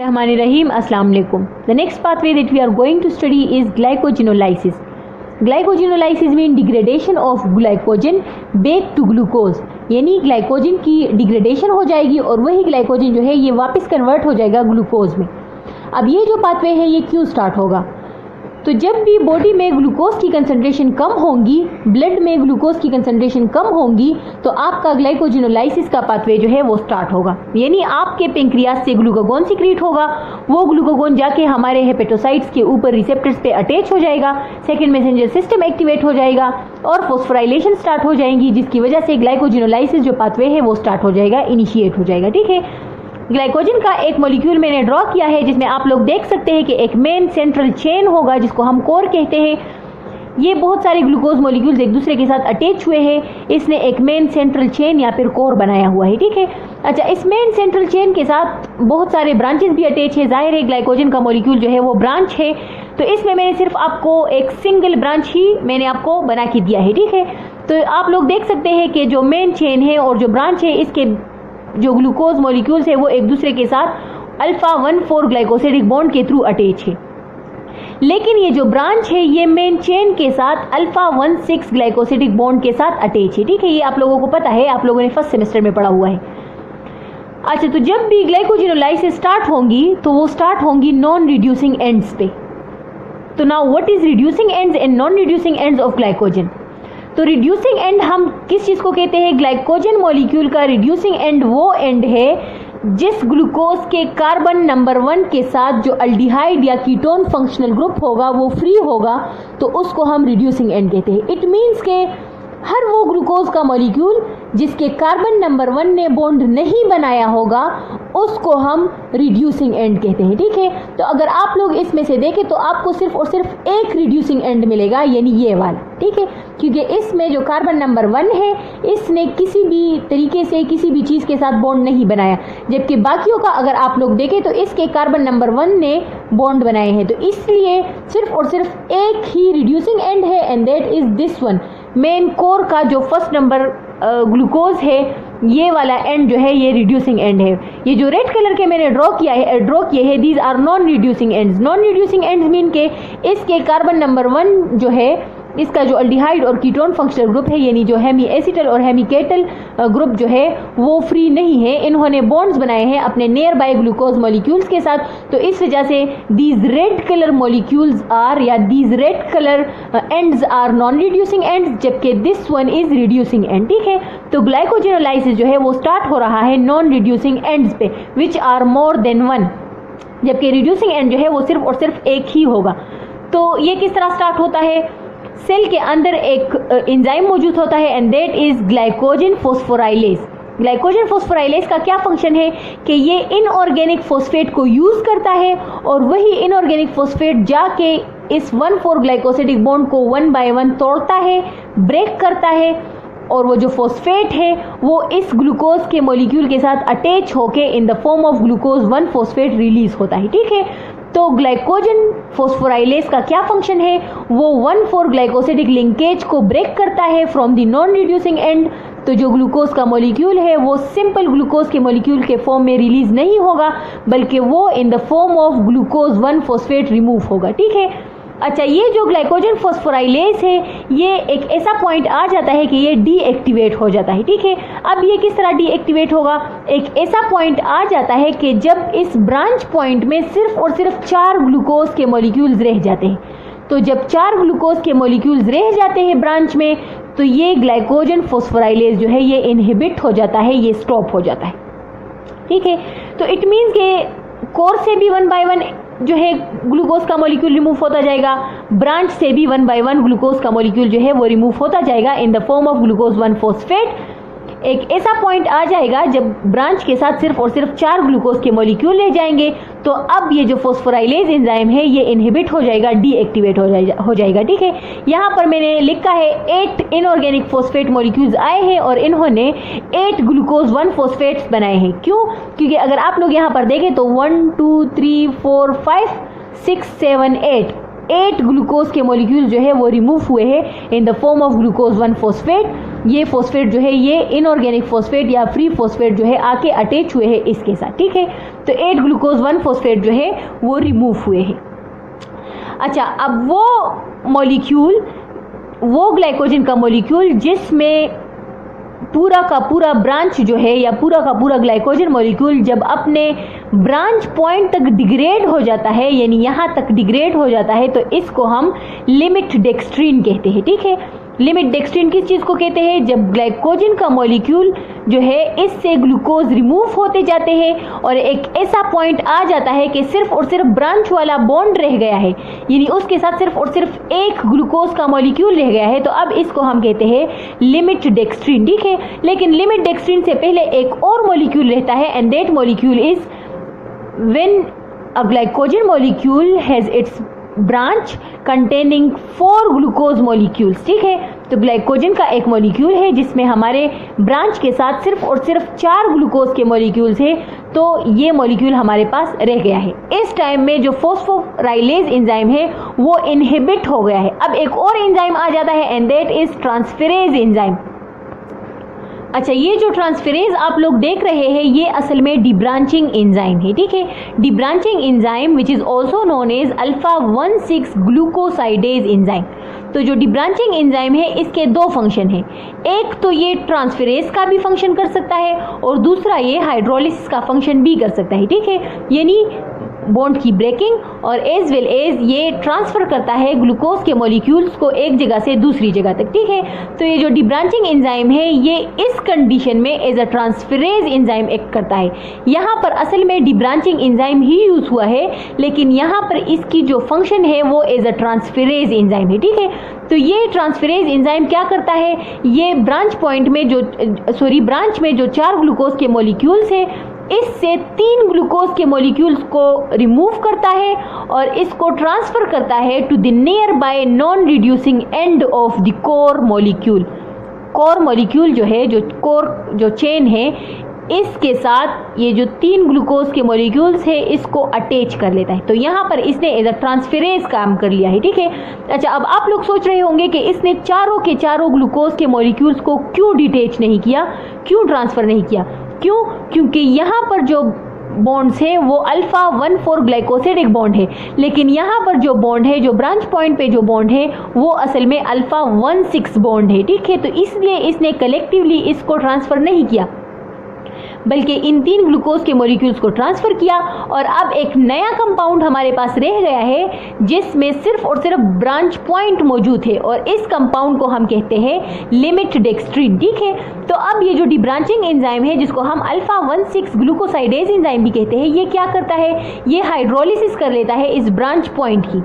Bismillahirrahmanirrahim. Assalamu alaikum. The next pathway that we are going to study is glycogenolysis. Glycogenolysis means degradation of glycogen back to glucose. यानी glycogen की degradation हो जाएगी और वही glycogen जो है ये वापस कन्वर्ट हो जाएगा ग्लूकोज में। अब ये जो पाथवे है ये क्यों स्टार्ट होगा? तो जब भी बॉडी में ग्लूकोज की कंसंट्रेशन कम होंगी, ब्लड में ग्लूकोज की कंसंट्रेशन कम होंगी, तो आपका ग्लाइकोजेनोलाइसिस का पाथवे जो है वो स्टार्ट होगा। यानी आपके पेंक्रियास से ग्लूकागोन सीक्रेट होगा, वो ग्लूकागोन जाके हमारे हेपेटोसाइट्स के ऊपर रिसेप्टर्स पे अटैच हो जाएगा, सेकेंड मैसेंजर सिस्टम एक्टिवेट हो जाएगा और फॉस्फोराइलेशन स्टार्ट हो जाएंगी, जिसकी वजह से ग्लाइकोजेनोलाइसिस जो पाथवे है वो स्टार्ट हो जाएगा, इनिशिएट हो जाएगा। ठीक है, ग्लाइकोजन का एक मॉलिक्यूल मैंने ड्रॉ किया है जिसमें आप लोग देख सकते हैं कि एक मेन सेंट्रल चेन होगा जिसको हम कोर कहते हैं। ये बहुत सारे ग्लूकोज मॉलिक्यूल्स एक दूसरे के साथ अटैच हुए हैं, इसने एक मेन सेंट्रल चेन या फिर कोर बनाया हुआ है। ठीक है, अच्छा, इस मेन सेंट्रल चेन के साथ बहुत सारे ब्रांचेस भी अटैच है। जाहिर है ग्लाइकोजन का मॉलिक्यूल जो है वो ब्रांच है, तो इसमें मैंने सिर्फ आपको एक सिंगल ब्रांच ही मैंने आपको बना के दिया है। ठीक है, तो आप लोग देख सकते हैं कि जो मेन चेन है और जो ब्रांच है, इसके जो ग्लूकोज मॉलिक्यूल्स है वो एक दूसरे के साथ अल्फा 1,4 ग्लाइकोसिडिक बॉन्ड के थ्रू अटैच है। लेकिन ये जो ब्रांच है ये मेन चेन के साथ अल्फा 1,6 ग्लाइकोसिडिक बॉन्ड के साथ अटैच है। ठीक है, ये आप लोगों को पता है, आप लोगों ने फर्स्ट सेमेस्टर में पढ़ा हुआ है। अच्छा, तो जब भी ग्लाइकोजेनोलाइसिस स्टार्ट होंगी तो वो स्टार्ट होंगी नॉन रिड्यूसिंग एंड्स पे। तो now what is reducing ends and non reducing ends of glycogen? तो रिड्यूसिंग एंड हम किस चीज़ को कहते हैं? ग्लाइकोजन मॉलिक्यूल का रिड्यूसिंग एंड वो एंड है जिस ग्लूकोज के कार्बन नंबर 1 के साथ जो अल्डिहाइड या कीटोन फंक्शनल ग्रुप होगा वो फ्री होगा, तो उसको हम रिड्यूसिंग एंड कहते हैं। इट मीन्स के हर वो ग्लूकोज का मॉलिक्यूल जिसके कार्बन नंबर 1 ने बॉन्ड नहीं बनाया होगा उसको हम रिड्यूसिंग एंड कहते हैं। ठीक है, तो अगर आप लोग इसमें से देखें तो आपको सिर्फ और सिर्फ एक रिड्यूसिंग एंड मिलेगा, यानी ये वाला। ठीक है, क्योंकि इसमें जो कार्बन नंबर 1 है इसने किसी भी तरीके से किसी भी चीज़ के साथ बॉन्ड नहीं बनाया, जबकि बाकियों का अगर आप लोग देखें तो इसके कार्बन नंबर 1 ने बॉन्ड बनाए हैं। तो इसलिए सिर्फ और सिर्फ एक ही रिड्यूसिंग एंड है and that is this one. Main core का जो फर्स्ट नंबर ग्लूकोज है ये वाला एंड जो है ये रिड्यूसिंग एंड है। ये जो रेड कलर के मैंने ड्रॉ किए हैं these are non reducing ends. Non reducing ends mean के इसके कार्बन नंबर 1 जो है इसका जो अल्डिहाइड और कीटोन फंक्शनल ग्रुप है, यानी जो हेमी एसिटल और हेमी केटल ग्रुप जो है वो फ्री नहीं है। इन्होंने बॉन्ड्स बनाए हैं अपने नियर बाय ग्लूकोज मॉलिक्यूल्स के साथ, तो इस वजह से these red colour molecules are या these red colour ends are non reducing ends, जबकि this one is reducing end. ठीक है, तो ग्लाइकोजेनोलाइसिस जो है वो स्टार्ट हो रहा है नॉन रिड्यूसिंग एंड्स पे विच आर मोर देन 1, जबकि रिड्यूसिंग एंड जो है वो सिर्फ और सिर्फ एक ही होगा। तो ये किस तरह स्टार्ट होता है? सेल के अंदर एक एंजाइम मौजूद होता है and that is glycogen phosphorylase. Glycogen phosphorylase का क्या फंक्शन है कि ये इनऑर्गेनिक फॉस्फेट को यूज करता है और वही इनऑर्गेनिक फॉस्फेट जाके इस 1,4 ग्लाइकोसिडिक बॉन्ड को 1 बाय 1 तोड़ता है, ब्रेक करता है, और वो जो फॉस्फेट है वो इस ग्लूकोज के मॉलिक्यूल के साथ अटैच होके इन the form of glucose 1 phosphate release होता है। ठीक है, तो ग्लाइकोजन फॉस्फोराइलेज का क्या फंक्शन है? वो 1,4 ग्लाइकोसिडिक लिंकेज को ब्रेक करता है from the non reducing and. तो जो ग्लूकोज का मॉलिक्यूल है वो सिंपल ग्लूकोज के मॉलिक्यूल के फॉर्म में रिलीज नहीं होगा, बल्कि वो इन the form of glucose 1 phosphate remove होगा। ठीक है, अच्छा, ये जो ग्लाइकोजन फॉस्फोराइलेज है ये एक ऐसा पॉइंट आ जाता है कि ये डीएक्टिवेट हो जाता है। ठीक है, अब ये किस तरह डीएक्टिवेट होगा? एक ऐसा पॉइंट आ जाता है कि जब इस ब्रांच पॉइंट में सिर्फ और सिर्फ 4 ग्लूकोज के मॉलिक्यूल्स रह जाते हैं। तो जब 4 ग्लूकोज के मॉलिक्यूल्स रह जाते हैं ब्रांच में तो ये ग्लाइकोजन फॉस्फोराइलेज जो है ये इनहिबिट हो जाता है, ये स्टॉप हो जाता है। ठीक है, तो इट मीन्स के कोर से भी 1 बाय 1 जो है ग्लूकोज का मॉलिक्यूल रिमूव होता जाएगा, ब्रांच से भी 1 बाय 1 ग्लूकोज का मॉलिक्यूल जो है वो रिमूव होता जाएगा इन the form of glucose 1 phosphate. एक ऐसा पॉइंट आ जाएगा जब ब्रांच के साथ सिर्फ और सिर्फ 4 ग्लूकोज के मॉलिक्यूल रह जाएंगे, तो अब ये जो फॉस्फोराइलेज एंजाइम है ये इनहिबिट हो जाएगा, डीएक्टिवेट हो जाएगा। ठीक है, यहाँ पर मैंने लिखा है 8 इनऑर्गेनिक फॉस्फेट मॉलिक्यूल्स आए हैं और इन्होंने 8 ग्लूकोज 1 फॉस्फेट्स बनाए हैं। क्यों? क्योंकि अगर आप लोग यहाँ पर देखें तो 1 2 3 4 5 6 7 8 8 ग्लूकोज के मॉलिक्यूल जो है वो रिमूव हुए हैं इन the form of glucose 1 phosphate. ये फॉस्फेट जो है ये इनऑर्गेनिक फॉस्फेट या फ्री फॉस्फेट जो है आके अटैच हुए हैं इसके साथ, ठीक है। तो 8 ग्लूकोज 1 फॉस्फेट जो है वो रिमूव हुए हैं। अच्छा, अब वो मॉलिक्यूल, वो ग्लाइकोजन का मॉलिक्यूल जिसमें पूरा का पूरा ब्रांच जो है या पूरा का पूरा ग्लाइकोजन मॉलिक्यूल जब अपने ब्रांच पॉइंट तक डिग्रेड हो जाता है, यानी यहाँ तक डिग्रेड हो जाता है, तो इसको हम लिमिट डेक्स्ट्रीन कहते हैं, ठीक है। लिमिट डेक्स्ट्रीन किस चीज़ को कहते हैं? जब ग्लाइकोजन का मॉलिक्यूल जो है इससे ग्लूकोज रिमूव होते जाते हैं और एक ऐसा पॉइंट आ जाता है कि सिर्फ और सिर्फ ब्रांच वाला बॉन्ड रह गया है, यानी उसके साथ सिर्फ और सिर्फ एक ग्लूकोज का मॉलिक्यूल रह गया है, तो अब इसको हम कहते हैं लिमिट डेक्स्ट्रीन, ठीक है। लेकिन लिमिट डेक्स्ट्रीन से पहले एक और मॉलिक्यूल रहता है, and that molecule is when a glycogen molecule has its branch containing 4 glucose molecules, ठीक है। तो ग्लाइकोजन का एक मॉलिक्यूल है जिसमें हमारे ब्रांच के साथ सिर्फ और सिर्फ 4 ग्लूकोज के मॉलिक्यूल्स है, तो ये मॉलिक्यूल हमारे पास रह गया है। इस टाइम में जो फॉस्फोराइलेज एंजाइम है वो इनहिबिट हो गया है। अब एक और एंजाइम आ जाता है, and that is transferase enzyme. अच्छा, ये जो ट्रांसफेरेज आप लोग देख रहे हैं ये असल में डिब्रांचिंग एंजाइम है, ठीक है। Debranching enzyme which is also known as alpha 1,6 glucosidase enzyme. तो जो डिब्रांचिंग एंजाइम है इसके दो फंक्शन हैं, एक तो ये ट्रांसफेरेज का भी फंक्शन कर सकता है और दूसरा ये हाइड्रोलिसिस का फंक्शन भी कर सकता है, ठीक है। यानी बॉन्ड की ब्रेकिंग और एज वेल एज ये ट्रांसफर करता है ग्लूकोज के मॉलिक्यूल्स को एक जगह से दूसरी जगह तक, ठीक है। तो ये जो डिब्रांचिंग एंजाइम है ये इस कंडीशन में as a transferase enzyme act करता है। यहाँ पर असल में डिब्रांचिंग एंजाइम ही यूज हुआ है, लेकिन यहाँ पर इसकी जो फंक्शन है वो एज अ ट्रांसफेरेज एंजाइम है, ठीक है। तो ये ट्रांसफेरेज एंजाइम क्या करता है, ये ब्रांच में जो 4 ग्लूकोज के मॉलिक्यूल्स है इससे 3 ग्लूकोज के मॉलिक्यूल्स को रिमूव करता है और इसको ट्रांसफर करता है to the nearby non reducing end of the core molecule. Core molecule जो है, जो चेन है, इसके साथ ये जो 3 ग्लूकोज के मॉलिक्यूल्स है इसको अटैच कर लेता है। तो यहाँ पर इसने एज अ ट्रांसफेरेज काम कर लिया है, ठीक है। अच्छा, अब आप लोग सोच रहे होंगे कि इसने चारों के चारों ग्लूकोज के मॉलिक्यूल्स को क्यों डिटैच नहीं किया, क्यों ट्रांसफर नहीं किया? क्यों? क्योंकि यहाँ पर जो बॉन्ड्स है वो अल्फा 1,4 ग्लाइकोसिडिक बॉन्ड है, लेकिन यहाँ पर जो बॉन्ड है, जो ब्रांच पॉइंट पे जो बॉन्ड है वो असल में अल्फा 1,6 बॉन्ड है, ठीक है। तो इसलिए इसने कलेक्टिवली इसको ट्रांसफर नहीं किया, बल्कि इन 3 ग्लूकोज के मॉलिक्यूल्स को ट्रांसफर किया और अब एक नया कंपाउंड हमारे पास रह गया है जिसमें सिर्फ और सिर्फ ब्रांच पॉइंट मौजूद है और इस कंपाउंड को हम कहते हैं लिमिट डेक्स्ट्रीन, ठीक है। तो अब ये जो डिब्रांचिंग एंजाइम है जिसको हम अल्फा 1,6 ग्लूकोसाइडेज एंजाइम भी कहते हैं, ये क्या करता है, ये हाइड्रोलिसिस कर लेता है इस ब्रांच पॉइंट की।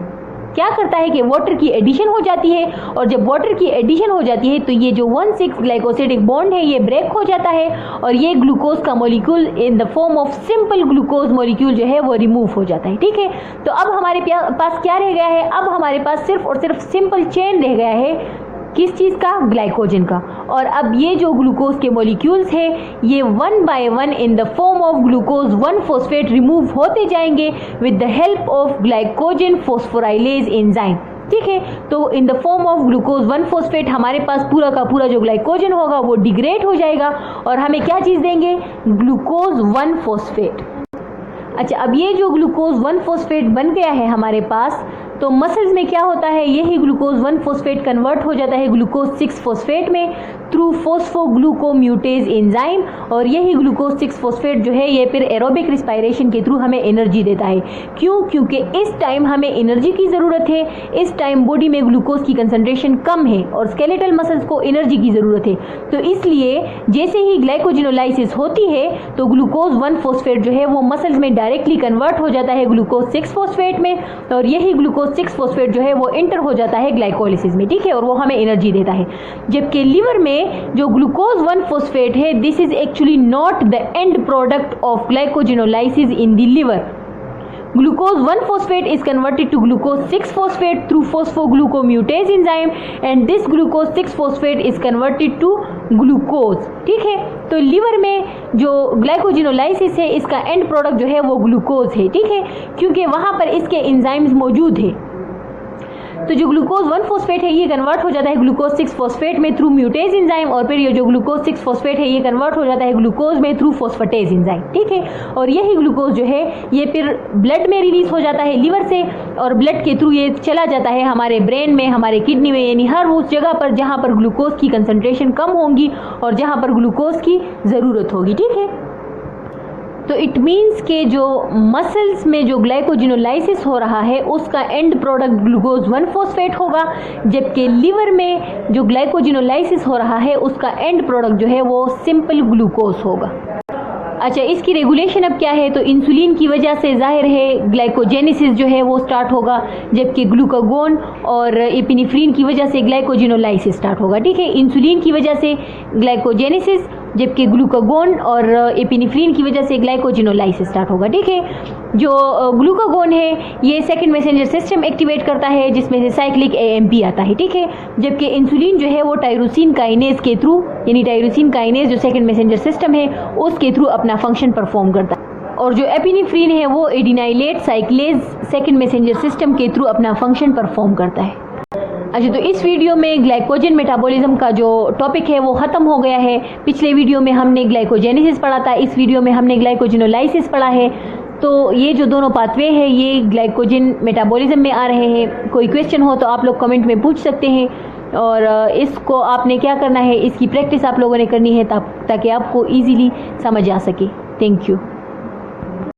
क्या करता है कि वाटर की एडिशन हो जाती है और जब वाटर की एडिशन हो जाती है तो ये जो 1,6 ग्लाइकोसिडिक बॉन्ड है ये ब्रेक हो जाता है और ये ग्लूकोज का molecule in the form of simple glucose molecule जो है वो रिमूव हो जाता है, ठीक है। तो अब हमारे पास क्या रह गया है, अब हमारे पास सिर्फ और सिर्फ सिंपल चेन रह गया है, किस चीज़ का, ग्लाइकोजन का। और अब ये जो ग्लूकोज के मॉलिक्यूल्स है ये 1 by 1 in the form of glucose 1 phosphate remove होते जाएंगे with the help of glycogen phosphorylase enzyme, ठीक है। तो in the form of glucose 1 phosphate हमारे पास पूरा का पूरा जो ग्लाइकोजन होगा वो डिग्रेड हो जाएगा और हमें क्या चीज़ देंगे, ग्लूकोज 1 फॉस्फेट। अच्छा, अब ये जो ग्लूकोज 1 फॉस्फेट बन गया है हमारे पास, तो मसल्स में क्या होता है, यही ग्लूकोज 1 फॉस्फेट कन्वर्ट हो जाता है ग्लूकोज 6 फॉस्फेट में थ्रू फॉस्फोग्लूकोम्यूटेज एंजाइम और यही ग्लूकोज 6 फॉस्फेट जो है ये फिर एरोबिक रिस्पायरेशन के थ्रू हमें एनर्जी देता है। क्यों? क्योंकि इस टाइम हमें एनर्जी की ज़रूरत है, इस टाइम बॉडी में ग्लूकोज की कंसंट्रेशन कम है और स्केलेटल मसल्स को एनर्जी की ज़रूरत है। तो इसलिए जैसे ही ग्लाइकोजिनोलाइसिस होती है तो ग्लूकोज 1 फॉस्फेट जो है वो मसल्स में डायरेक्टली कन्वर्ट हो जाता है ग्लूकोज 6 फॉस्फेट में और यही ग्लूकोज 6 फॉस्फेट जो है वो इंटर हो जाता है ग्लाइकोलिसिस में, ठीक है, और वो हमें एनर्जी देता है। जबकि लिवर में जो ग्लूकोज 1 फॉस्फेट है this is actually not the end product of glycogenolysis in the liver. Glucose 1 phosphate is converted to glucose 6 phosphate through phosphoglucomutase enzyme and this glucose 6 phosphate is converted to glucose, ठीक है। तो liver में जो glycogenolysis है इसका and product जो है वो ग्लूकोज है, ठीक है, क्योंकि वहाँ पर इसके एंजाइम्स मौजूद है। तो जो ग्लूकोज 1 फॉस्फेट है ये कन्वर्ट हो जाता है ग्लूकोज 6 फॉस्फेट में थ्रू म्यूटेज एंजाइम, और फिर ये जो ग्लूकोज 6 फॉस्फेट है ये कन्वर्ट हो जाता है ग्लूकोज में थ्रू फॉस्फेटेज एंजाइम, ठीक है। और यही ग्लूकोज जो है ये फिर ब्लड में रिलीज हो जाता है लीवर से, और ब्लड के थ्रू ये चला जाता है हमारे ब्रेन में, हमारे किडनी में, यानी हर उस जगह पर जहाँ पर ग्लूकोज की कंसंट्रेशन कम होगी और जहाँ पर ग्लूकोज की ज़रूरत होगी, ठीक है। तो इट मीन्स के जो मसल्स में जो ग्लाइकोजिनोलाइसिस हो रहा है उसका एंड प्रोडक्ट ग्लूकोज 1 फॉस्फेट होगा, जबकि लिवर में जो ग्लाइकोजिनोलाइसिस हो रहा है उसका एंड प्रोडक्ट जो है वो सिंपल ग्लूकोज होगा। अच्छा, इसकी रेगुलेशन अब क्या है, तो इंसुलिन की वजह से जाहिर है ग्लाइकोजेनेसिस जो है वो स्टार्ट होगा, जबकि ग्लूकागोन और एपिनेफ्रिन की वजह से ग्लाइकोजिनोलाइसिस स्टार्ट होगा, ठीक है। इंसुलिन की वजह से ग्लाइकोजेनेसिस, जबकि ग्लूकागोन और एपिनेफ्रिन की वजह से ग्लाइकोजिनोलाइसिस स्टार्ट होगा, ठीक है। जो ग्लूकागोन है ये सेकंड मैसेंजर सिस्टम एक्टिवेट करता है जिसमें से साइक्लिक AMP आता है, ठीक है। जबकि इंसुलिन जो है वो टायरोसिन काइनेज के थ्रू, यानी टायरोसिन काइनेज जो सेकंड मैसेंजर सिस्टम है उसके थ्रू अपना फंक्शन परफॉर्म करता है, और जो एपिनेफ्रिन है वो एडिनाइलेट साइक्लेज सेकंड मैसेंजर सिस्टम के थ्रू अपना फंक्शन परफॉर्म करता है। अच्छा, तो इस वीडियो में ग्लाइकोजन मेटाबॉलिज्म का जो टॉपिक है वो ख़त्म हो गया है। पिछले वीडियो में हमने ग्लाइकोजेनेसिस पढ़ा था, इस वीडियो में हमने ग्लाइकोजिनोलाइसिस पढ़ा है। तो ये जो दोनों पाथवे हैं ये ग्लाइकोजन मेटाबॉलिज्म में आ रहे हैं। कोई क्वेश्चन हो तो आप लोग कमेंट में पूछ सकते हैं, और इसको आपने क्या करना है, इसकी प्रैक्टिस आप लोगों ने करनी है ताकि आपको ईजीली समझ आ सके। Thank you.